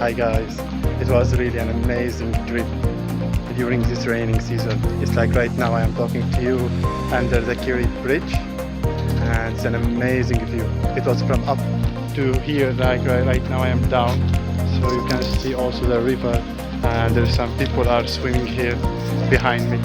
Hi guys, it was really an amazing trip during this raining season. It's like right now I am talking to you under the Kiri Bridge and it's an amazing view. It was from up to here, like right now I am down, so you can see also the river and there's some people are swimming here behind me.